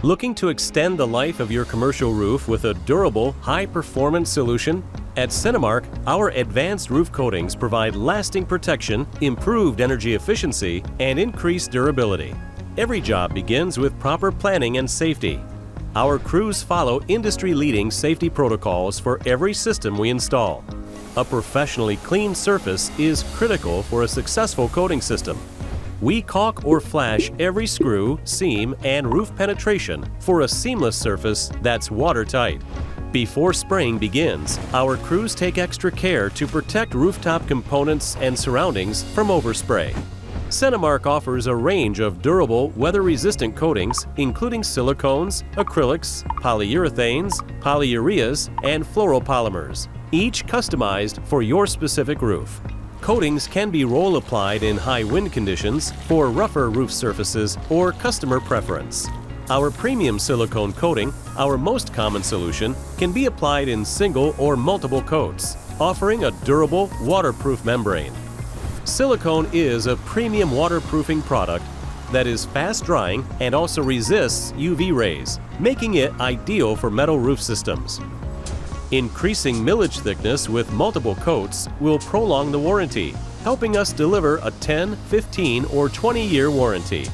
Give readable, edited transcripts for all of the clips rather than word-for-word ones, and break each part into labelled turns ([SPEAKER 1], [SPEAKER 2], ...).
[SPEAKER 1] Looking to extend the life of your commercial roof with a durable, high-performance solution? At Cinemark, our advanced roof coatings provide lasting protection, improved energy efficiency, and increased durability. Every job begins with proper planning and safety. Our crews follow industry-leading safety protocols for every system we install. A professionally clean surface is critical for a successful coating system. We caulk or flash every screw, seam, and roof penetration for a seamless surface that's watertight. Before spraying begins, our crews take extra care to protect rooftop components and surroundings from overspray. Cinemark offers a range of durable, weather-resistant coatings, including silicones, acrylics, polyurethanes, polyureas, and fluoropolymers, each customized for your specific roof. Coatings can be roll-applied in high wind conditions for rougher roof surfaces or customer preference. Our premium silicone coating, our most common solution, can be applied in single or multiple coats, offering a durable, waterproof membrane. Silicone is a premium waterproofing product that is fast-drying and also resists UV rays, making it ideal for metal roof systems. Increasing millage thickness with multiple coats will prolong the warranty, helping us deliver a 10, 15, or 20-year warranty.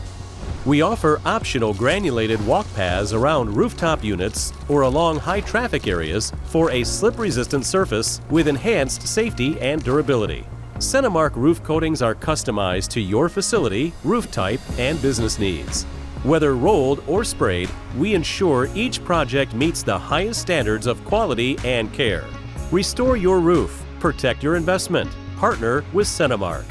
[SPEAKER 1] We offer optional granulated walk paths around rooftop units or along high traffic areas for a slip-resistant surface with enhanced safety and durability. Cinemark roof coatings are customized to your facility, roof type, and business needs. Whether rolled or sprayed, we ensure each project meets the highest standards of quality and care. Restore your roof, protect your investment, partner with Cinemark.